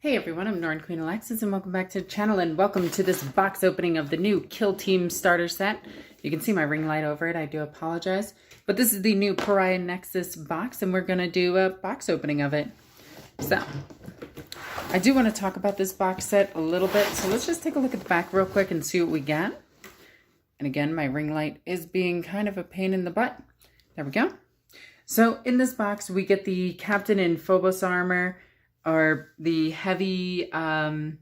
Hey everyone, I'm NornQueenAlexis and welcome back to the channel and welcome to this box opening of the new Kill Team starter set. You can see my ring light over it, I do apologize. But this is the new Pariah Nexus box and we're going to do a box opening of it. So, I do want to talk about this box set a little bit, so let's just take a look at the back real quick and see what we got. And again, my ring light is being kind of a pain in the butt. There we go. So in this box we get the Captain in Phobos armor, or the heavy captain.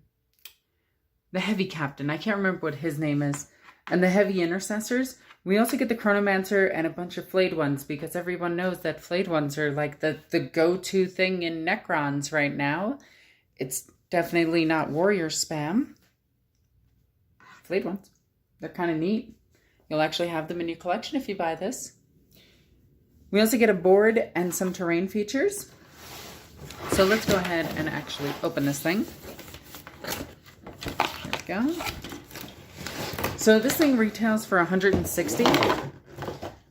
I can't remember what his name is. And the heavy intercessors. We also get the Chronomancer and a bunch of flayed ones, because everyone knows that flayed ones are like the go-to thing in Necrons right now. It's definitely not warrior spam. Flayed ones. They're kind of neat. You'll actually have them in your collection if you buy this. We also get a board and some terrain features. So let's go ahead and actually open this thing. There we go. So this thing retails for $160,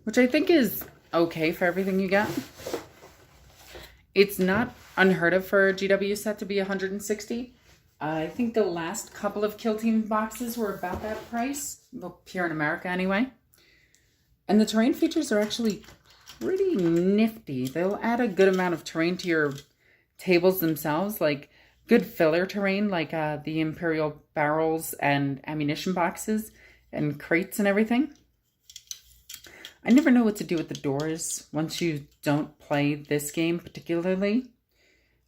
which I think is okay for everything you get. It's not unheard of for a GW set to be $160. I think the last couple of Kill Team boxes were about that price, well, here in America anyway. And the terrain features are actually pretty nifty. They'll add a good amount of terrain to your tables themselves, like good filler terrain, like the Imperial barrels and ammunition boxes and crates and everything. I never know what to do with the doors once you don't play this game particularly.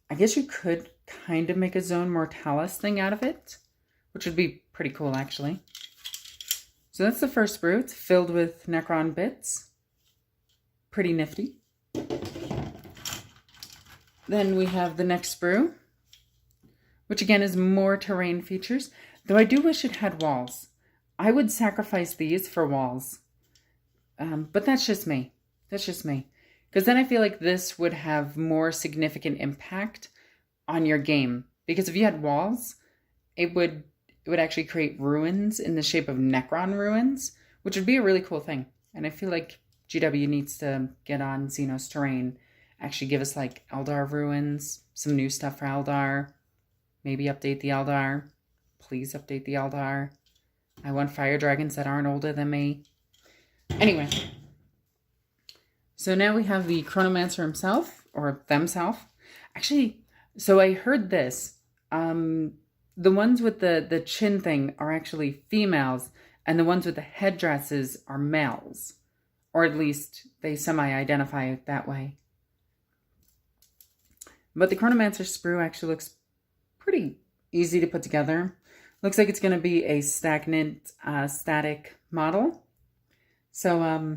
I guess you could kind of make a Zone Mortalis thing out of it, which would be pretty cool actually. So that's the first sprue. It's filled with Necron bits. Pretty nifty. Then we have the next sprue, which again is more terrain features, though I do wish it had walls. I would sacrifice these for walls, but that's just me. That's just me. Because then I feel like this would have more significant impact on your game. Because if you had walls, it would actually create ruins in the shape of Necron ruins, which would be a really cool thing. And I feel like GW needs to get on Xenos terrain. Actually give us like Eldar ruins, some new stuff for Eldar. Maybe update the Eldar. Please update the Eldar. I want fire dragons that aren't older than me. Anyway. So now we have the Chronomancer himself, or themself. Actually, so I heard this. The ones with the chin thing are actually females, and the ones with the headdresses are males. Or at least they semi-identify it that way. But the Chronomancer sprue actually looks pretty easy to put together. Looks like it's going to be a stagnant, static model. So,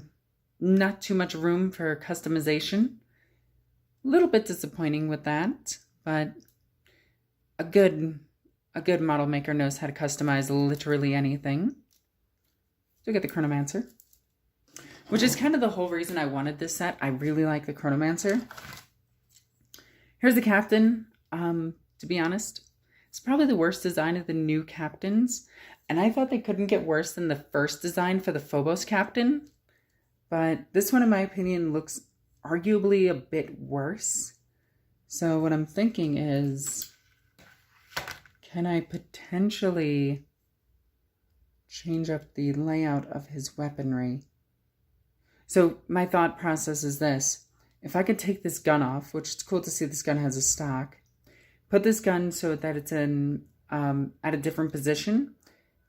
not too much room for customization. A little bit disappointing with that, but a good model maker knows how to customize literally anything. So we get the Chronomancer, which is kind of the whole reason I wanted this set. I really like the Chronomancer. Here's the Captain. To be honest, it's probably the worst design of the new Captains. And I thought they couldn't get worse than the first design for the Phobos Captain. But this one, in my opinion, looks arguably a bit worse. So what I'm thinking is, can I potentially change up the layout of his weaponry? So my thought process is this. If I could take this gun off, which it's cool to see this gun has a stock, put this gun so that it's in at a different position,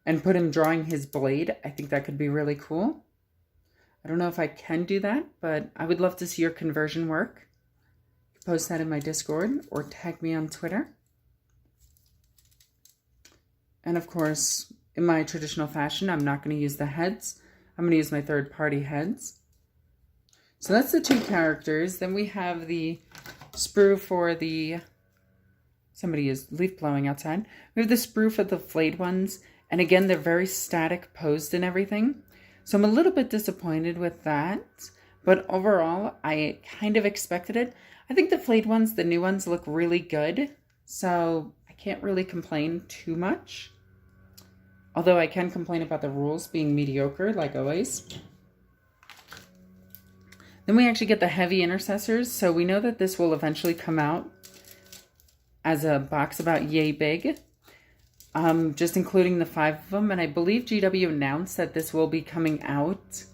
and put him drawing his blade, I think that could be really cool. I don't know if I can do that, but I would love to see your conversion work. Post that in my Discord or tag me on Twitter. And of course, in my traditional fashion, I'm not going to use the heads. I'm going to use my third-party heads. So that's the two characters. Then we have the sprue for the... Somebody is leaf blowing outside. We have the sprue for the flayed ones. And again, they're very static posed and everything. So I'm a little bit disappointed with that. But overall, I kind of expected it. I think the flayed ones, the new ones, look really good. So I can't really complain too much. Although I can complain about the rules being mediocre, like always. Then we actually get the heavy intercessors. So we know that this will eventually come out as a box about yay big. Just including the 5 of them. And I believe GW announced that this will be coming out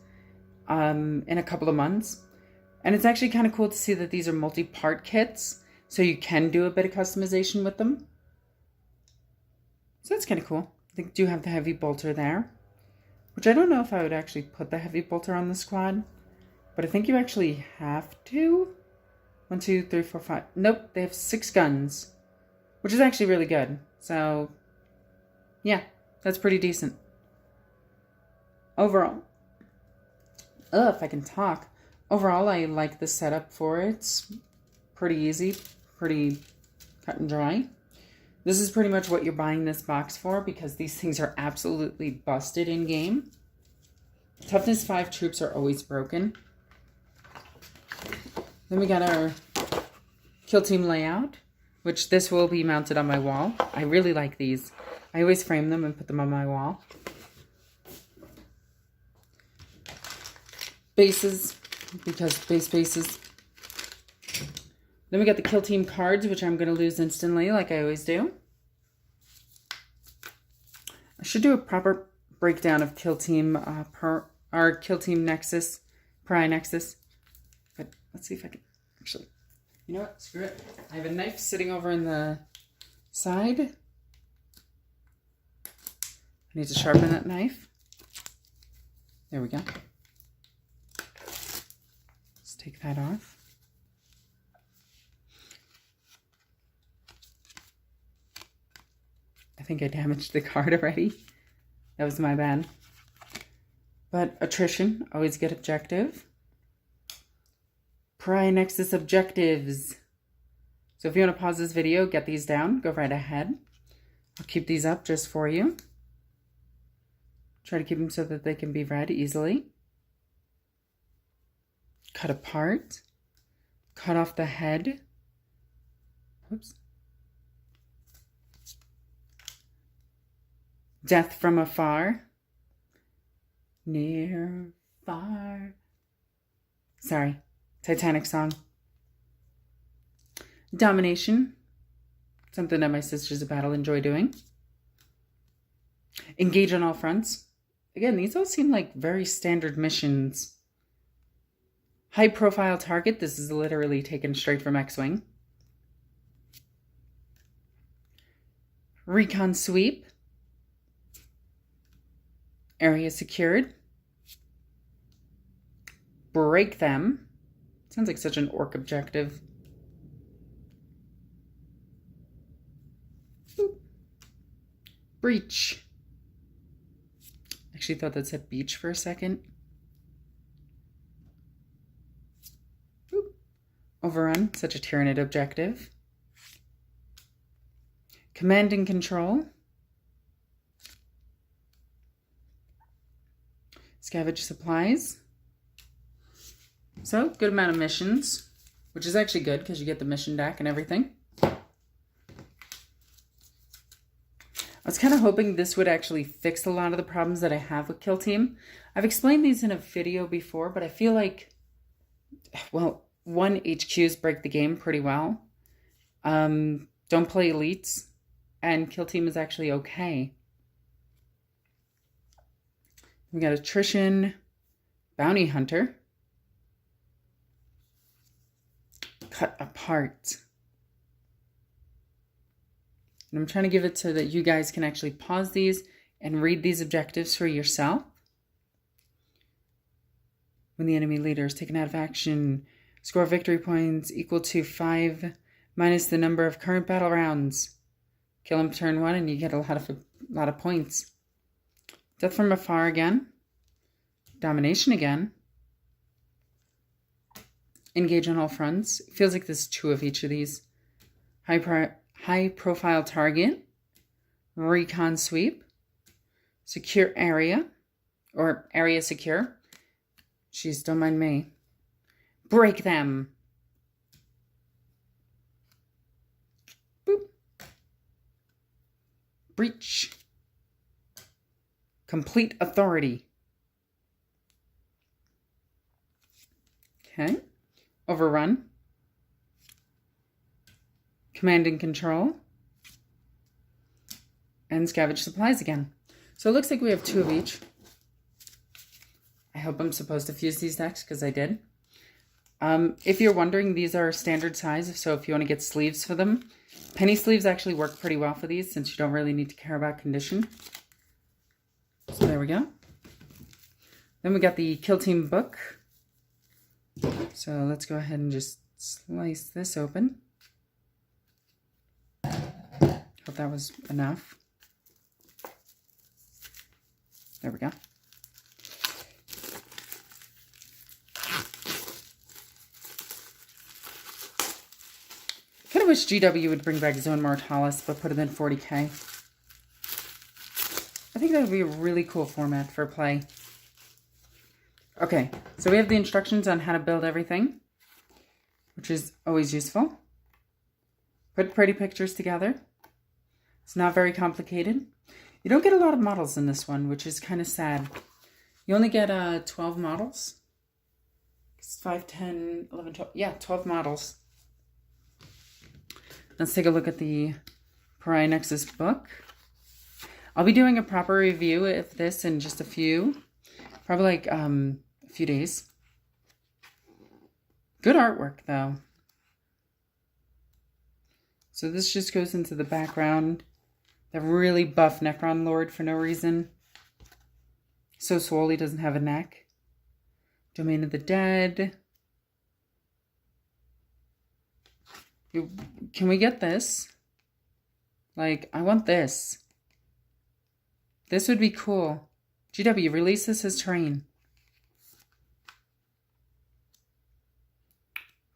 in a couple of months. And it's actually kind of cool to see that these are multi-part kits, so you can do a bit of customization with them. So that's kind of cool. They do have the heavy bolter there, which I don't know if I would actually put the heavy bolter on the squad, but I think you actually have to. 1, 2, 3, 4, 5. Nope, they have 6 guns, which is actually really good. So yeah, that's pretty decent. Overall, if I can talk. Overall, I like the setup for it. It's pretty easy, pretty cut and dry. This is pretty much what you're buying this box for, because these things are absolutely busted in game. Toughness 5 troops are always broken. Then we got our kill team layout, which this will be mounted on my wall. I really like these. I always frame them and put them on my wall. Bases, because bases. Then we got the kill team cards, which I'm going to lose instantly, like I always do. I should do a proper breakdown of kill team our kill team Nexus, Pariah Nexus. But let's see if I can actually. You know what? Screw it. I have a knife sitting over in the side. I need to sharpen that knife. There we go. Let's take that off. I think I damaged the card already. That was my bad. But attrition, always get objective. Pariah Nexus objectives. So if you want to pause this video, get these down, go right ahead. I'll keep these up just for you. Try to keep them so that they can be read easily. Cut apart. Cut off the head. Whoops. Death from afar. Near, far. Sorry, Titanic song. Domination. Something that my Sisters of Battle enjoy doing. Engage on all fronts. Again, these all seem like very standard missions. High profile target. This is literally taken straight from X-Wing. Recon sweep. Area secured. Break them. Sounds like such an orc objective. Boop. Breach. Actually thought that said beach for a second. Boop. Overrun. Such a Tyranid objective. Command and control. Scavenge supplies. So, good amount of missions, which is actually good because you get the mission deck and everything. I was kind of hoping this would actually fix a lot of the problems that I have with Kill Team. I've explained these in a video before, but I feel like, well, one, HQs break the game pretty well. Don't play elites, and Kill Team is actually okay. We got attrition, bounty hunter, cut apart. And I'm trying to give it so that you guys can actually pause these and read these objectives for yourself. When the enemy leader is taken out of action, score victory points equal to 5 minus the number of current battle rounds. Kill him turn 1 and you get a lot of points. Death from afar again. Domination again. Engage on all fronts. It feels like there's 2 of each of these. High profile target. Recon sweep. Secure area. Or area secure. Jeez, don't mind me. Break them. Boop. Breach. Complete authority. Okay. Overrun. Command and Control, and Scavenge Supplies again. So it looks like we have 2 of each. I hope I'm supposed to fuse these decks, because I did. If you're wondering, these are standard size, so if you want to get sleeves for them, penny sleeves actually work pretty well for these, since you don't really need to care about condition. So there we go. Then we got the Kill Team book. So let's go ahead and just slice this open. Hope that was enough. There we go. I wish GW would bring back Zone Mortalis, but put it in 40k. I think that would be a really cool format for play. Okay, so we have the instructions on how to build everything, which is always useful. Put pretty pictures together. It's not very complicated. You don't get a lot of models in this one, which is kind of sad. You only get 12 models. It's 5, 10, 11, 12. Yeah, 12 models. Let's take a look at the Pariah Nexus book. I'll be doing a proper review of this in just a few, probably like a few days. Good artwork though. So this just goes into the background. The really buff Necron Lord for no reason. So swole he doesn't have a neck. Domain of the Dead. Can we get this? Like, I want this. This would be cool. GW, release this as terrain.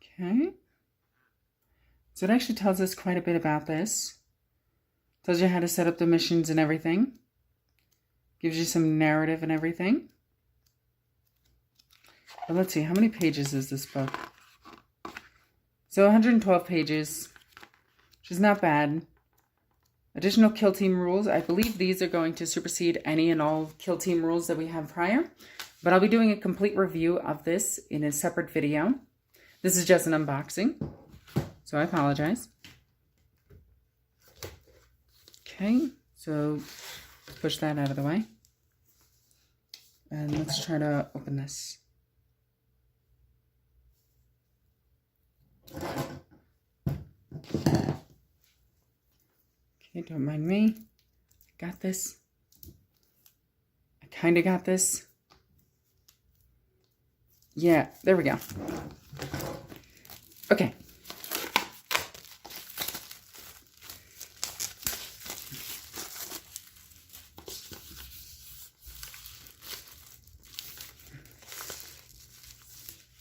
Okay. So it actually tells us quite a bit about this. Tells you how to set up the missions and everything. Gives you some narrative and everything. But let's see, how many pages is this book? So 112 pages, which is not bad. Additional kill team rules. I believe these are going to supersede any and all kill team rules that we have prior. But I'll be doing a complete review of this in a separate video. This is just an unboxing, so I apologize. Okay, so let's push that out of the way. And let's try to open this. Okay, don't mind me. Got this. I kind of got this. Yeah, there we go. Okay.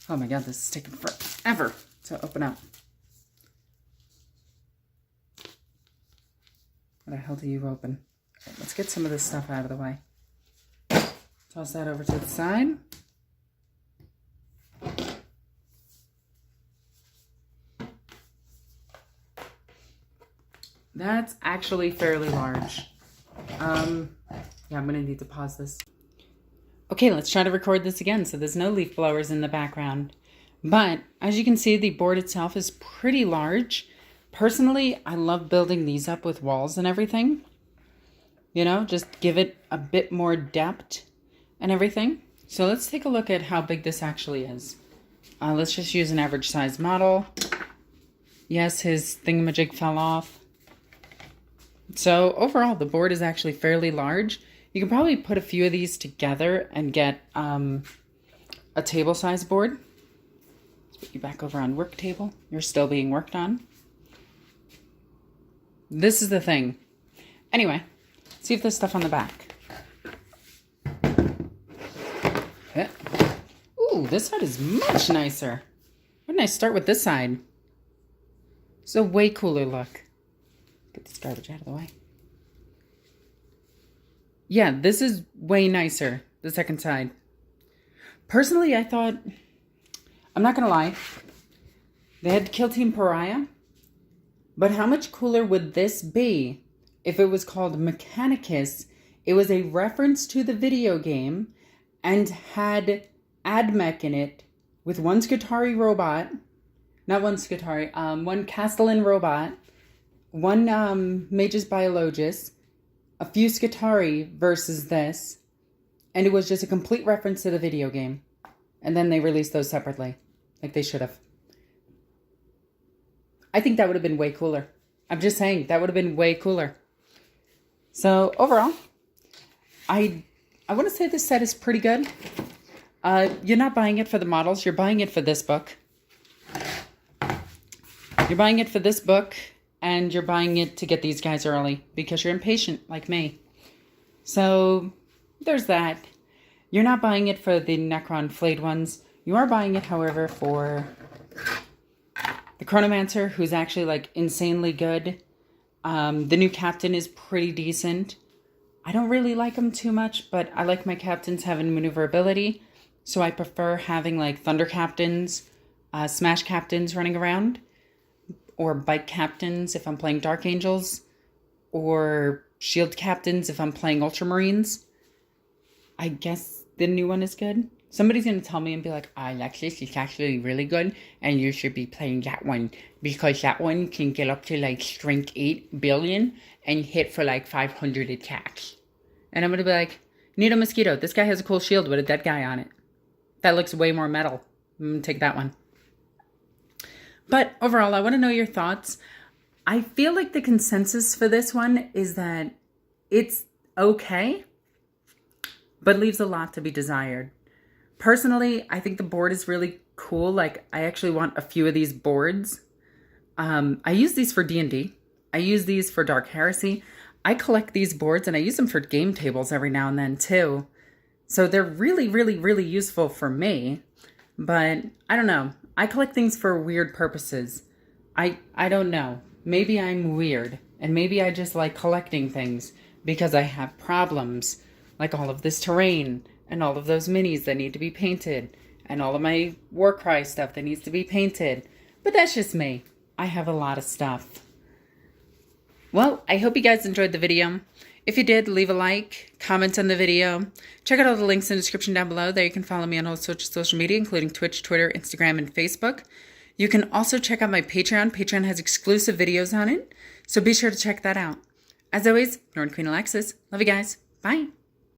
Oh my god, this is taking forever to open up. What the hell do you open? Okay, let's get some of this stuff out of the way. Toss that over to the side. That's actually fairly large. Yeah, I'm gonna need to pause this. Okay, let's try to record this again so there's no leaf blowers in the background. But as you can see, the board itself is pretty large. Personally, I love building these up with walls and everything. You know, just give it a bit more depth and everything. So let's take a look at how big this actually is. Let's just use an average size model. Yes, his thingamajig fell off. So overall, the board is actually fairly large. You can probably put a few of these together and get a table size board. Let's put you back over on work table. You're still being worked on. This is the thing. Anyway, see if there's stuff on the back. Okay. Ooh, this side is much nicer. Why didn't I start with this side? It's a way cooler look. Get this garbage out of the way. Yeah, this is way nicer, the second side. Personally, I thought, I'm not gonna lie, they had Kill Team Pariah, but how much cooler would this be if it was called Mechanicus? It was a reference to the video game and had Admech in it with one Skitarii robot, not one Skitarii, one Castellan robot one Magus Biologus, a few Skitarii versus this, and it was just a complete reference to the video game. And then they released those separately, like they should have. I think that would have been way cooler. I'm just saying, that would have been way cooler. So overall, I want to say this set is pretty good. You're not buying it for the models. You're buying it for this book. You're buying it for this book, and you're buying it to get these guys early because you're impatient like me. So there's that. You're not buying it for the Necron flayed ones. You are buying it, however, for the Chronomancer, who's actually like insanely good. The new captain is pretty decent. I don't really like him too much, but I like my captains having maneuverability. So I prefer having like Thunder Captains, Smash Captains running around, or Bike Captains if I'm playing Dark Angels, or Shield Captains if I'm playing Ultramarines. I guess the new one is good. Somebody's going to tell me and be like, Alexis, it's actually really good, and you should be playing that one, because that one can get up to like strength 8 billion and hit for like 500 attacks. And I'm going to be like, Nito Mosquito, this guy has a cool shield with a dead guy on it. That looks way more metal. I'm going to take that one. But overall, I want to know your thoughts. I feel like the consensus for this one is that it's okay, but leaves a lot to be desired. Personally, I think the board is really cool. Like, I actually want a few of these boards. I use these for D&D. I use these for Dark Heresy. I collect these boards, and I use them for game tables every now and then, too. So they're really, really, really useful for me. But I don't know. I collect things for weird purposes. I don't know. Maybe I'm weird. And maybe I just like collecting things because I have problems. Like all of this terrain, and all of those minis that need to be painted, and all of my Warcry stuff that needs to be painted. But that's just me. I have a lot of stuff. Well, I hope you guys enjoyed the video. If you did, leave a like, comment on the video. Check out all the links in the description down below. There you can follow me on all social media, including Twitch, Twitter, Instagram, and Facebook. You can also check out my Patreon. Patreon has exclusive videos on it, so be sure to check that out. As always, NornQueenAlexis. Love you guys. Bye.